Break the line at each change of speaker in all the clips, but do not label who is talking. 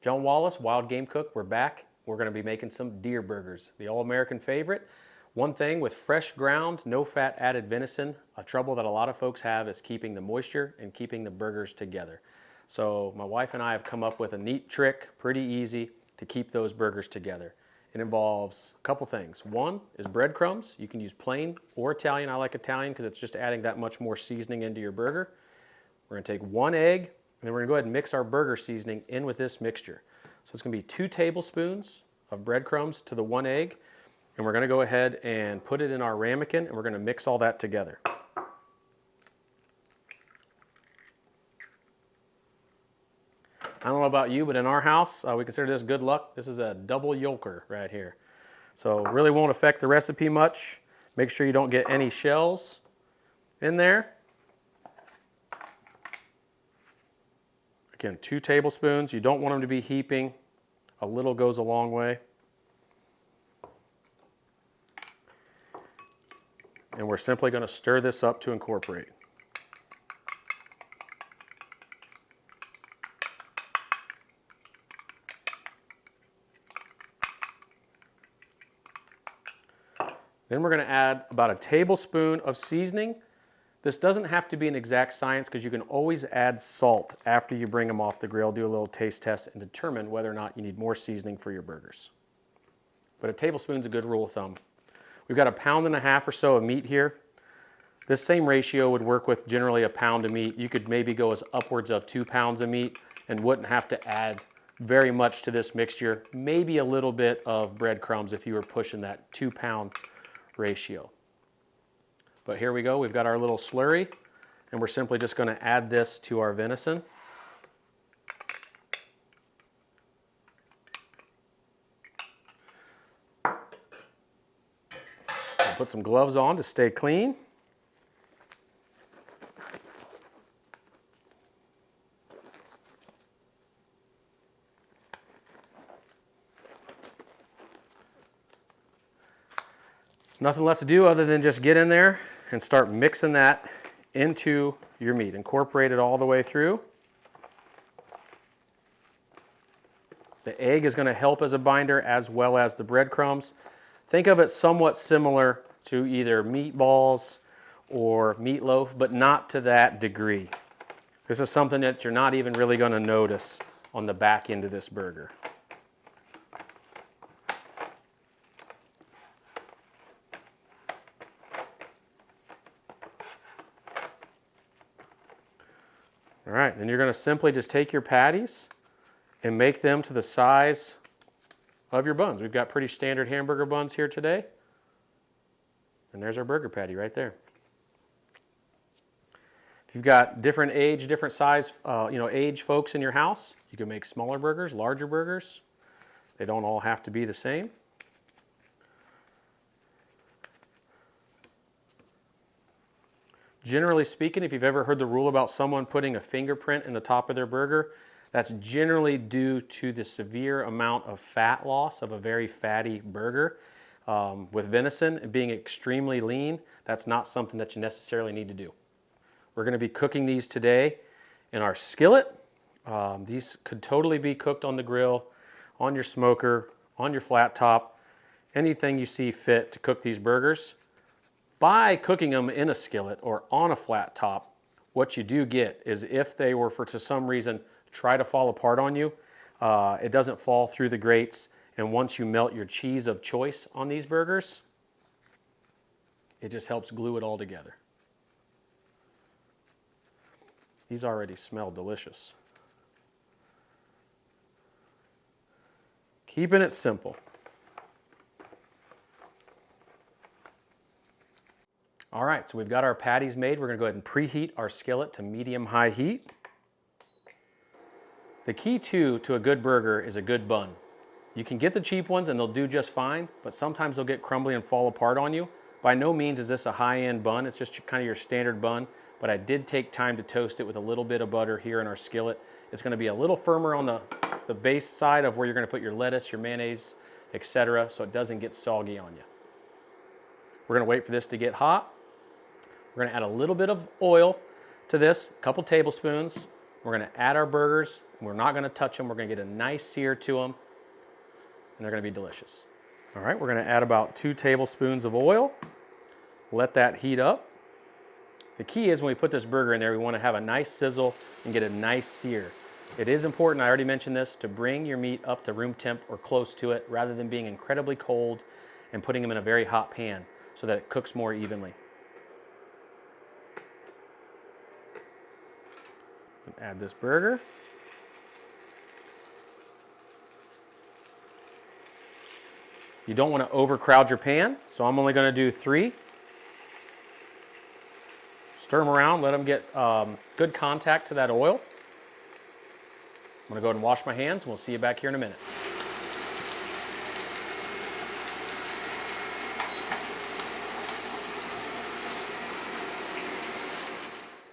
John Wallace, Wild Game Cook. We're back. We're going to be making some deer burgers, the all-American favorite. One thing with fresh ground, no fat added venison, a trouble that a lot of folks have is keeping the moisture and keeping the burgers together. So my wife and I have come up with a neat trick, pretty easy, to keep those burgers together. It involves a couple things. One is breadcrumbs. You can use plain or Italian. I like Italian because it's just adding that much more seasoning into your burger. We're going to take 1 egg, and then we're going to go ahead and mix our burger seasoning in with this mixture. So it's going to be 2 tablespoons of breadcrumbs to the 1 egg, and we're going to go ahead and put it in our ramekin, and we're going to mix all that together. I don't know about you, but in our house, we consider this good luck. This is a double yolker right here. So it really won't affect the recipe much. Make sure you don't get any shells in there. Again, 2 tablespoons. You don't want them to be heaping. A little goes a long way. And we're simply going to stir this up to incorporate. Then we're going to add about a tablespoon of seasoning. This doesn't have to be an exact science because you can always add salt after you bring them off the grill, do a little taste test, and determine whether or not you need more seasoning for your burgers. But a tablespoon is a good rule of thumb. We've got 1.5 pounds or so of meat here. This same ratio would work with generally 1 pound of meat. You could maybe go as upwards of 2 pounds of meat and wouldn't have to add very much to this mixture. Maybe a little bit of breadcrumbs if you were pushing that 2 pound ratio. But here we go, we've got our little slurry, and we're simply just going to add this to our venison. I'll put some gloves on to stay clean. Nothing left to do other than just get in there and start mixing that into your meat. Incorporate it all the way through. The egg is going to help as a binder as well as the breadcrumbs. Think of it somewhat similar to either meatballs or meatloaf, but not to that degree. This is something that you're not even really going to notice on the back end of this burger. All right, then you're going to simply just take your patties and make them to the size of your buns. We've got pretty standard hamburger buns here today. And there's our burger patty right there. If you've got different age, different size, age folks in your house, you can make smaller burgers, larger burgers. They don't all have to be the same. Generally speaking, if you've ever heard the rule about someone putting a fingerprint in the top of their burger, that's generally due to the severe amount of fat loss of a very fatty burger. With venison being extremely lean, that's not something that you necessarily need to do. We're going to be cooking these today in our skillet. These could totally be cooked on the grill, on your smoker, on your flat top, anything you see fit to cook these burgers. By cooking them in a skillet or on a flat top, what you do get is if they were to some reason try to fall apart on you, it doesn't fall through the grates, and once you melt your cheese of choice on these burgers, it just helps glue it all together. These already smell delicious. Keeping it simple. All right, so we've got our patties made. We're going to go ahead and preheat our skillet to medium-high heat. The key to a good burger is a good bun. You can get the cheap ones and they'll do just fine, but sometimes they'll get crumbly and fall apart on you. By no means is this a high-end bun. It's just kind of your standard bun, but I did take time to toast it with a little bit of butter here in our skillet. It's going to be a little firmer on the base side of where you're going to put your lettuce, your mayonnaise, etc., so it doesn't get soggy on you. We're going to wait for this to get hot. We're going to add a little bit of oil to this, a couple tablespoons. We're going to add our burgers, and we're not going to touch them. We're going to get a nice sear to them, and they're going to be delicious. All right, we're going to add about 2 tablespoons of oil. Let that heat up. The key is when we put this burger in there, we want to have a nice sizzle and get a nice sear. It is important, I already mentioned this, to bring your meat up to room temp or close to it rather than being incredibly cold and putting them in a very hot pan so that it cooks more evenly. Add this burger. You don't want to overcrowd your pan, so I'm only going to do 3. Stir them around, let them get good contact to that oil. I'm going to go ahead and wash my hands, and we'll see you back here in a minute.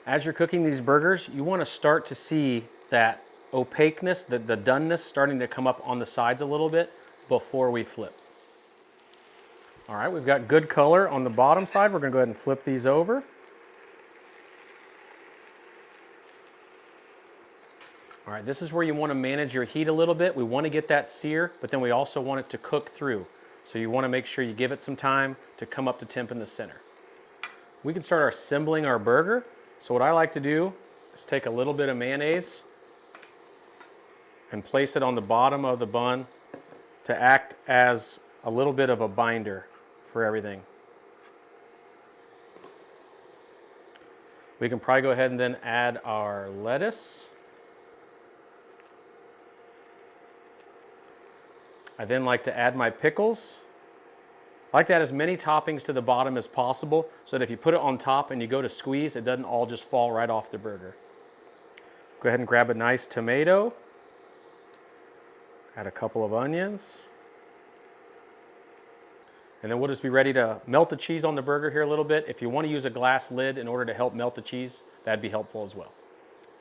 As you're cooking these burgers, you want to start to see that opaqueness, the doneness starting to come up on the sides a little bit before we flip. All right, we've got good color on the bottom side. We're going to go ahead and flip these over. All right, this is where you want to manage your heat a little bit. We want to get that sear, but then we also want it to cook through. So you want to make sure you give it some time to come up to temp in the center. We can start assembling our burger. So what I like to do is take a little bit of mayonnaise and place it on the bottom of the bun to act as a little bit of a binder for everything. We can probably go ahead and then add our lettuce. I then like to add my pickles. I like to add as many toppings to the bottom as possible so that if you put it on top and you go to squeeze, it doesn't all just fall right off the burger. Go ahead and grab a nice tomato. Add a couple of onions. And then we'll just be ready to melt the cheese on the burger here a little bit. If you want to use a glass lid in order to help melt the cheese, that'd be helpful as well.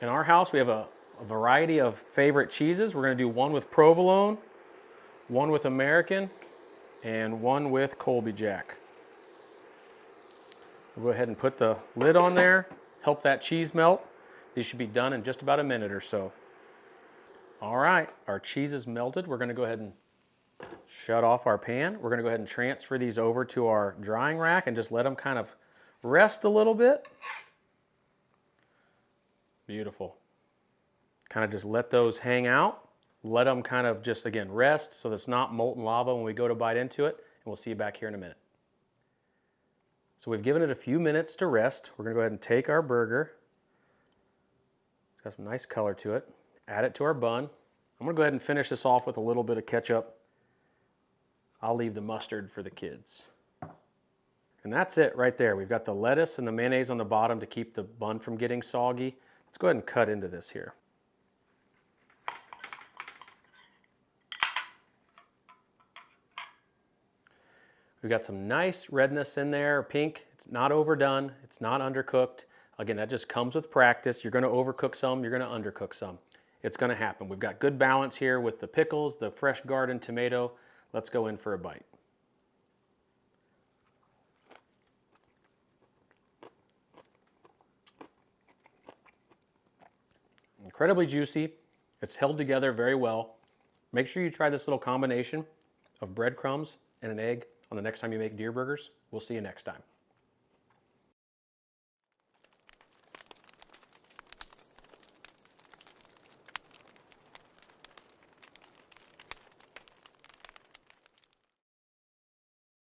In our house, we have a variety of favorite cheeses. We're going to do one with provolone, one with American, and one with Colby Jack. We'll go ahead and put the lid on there, help that cheese melt. These should be done in just about a minute or so. All right, our cheese is melted. We're going to go ahead and shut off our pan. We're going to go ahead and transfer these over to our drying rack and just let them kind of rest a little bit. Beautiful. Kind of just let those hang out. Let them kind of just, again, rest so that it's not molten lava when we go to bite into it. And we'll see you back here in a minute. So we've given it a few minutes to rest. We're going to go ahead and take our burger. It's got some nice color to it. Add it to our bun. I'm going to go ahead and finish this off with a little bit of ketchup. I'll leave the mustard for the kids. And that's it right there. We've got the lettuce and the mayonnaise on the bottom to keep the bun from getting soggy. Let's go ahead and cut into this here. We've got some nice redness in there, pink. It's not overdone. It's not undercooked. Again, that just comes with practice. You're going to overcook some. You're going to undercook some. It's going to happen. We've got good balance here with the pickles, the fresh garden tomato. Let's go in for a bite. Incredibly juicy. It's held together very well. Make sure you try this little combination of breadcrumbs and an egg on the next time you make deer burgers. We'll see you next time.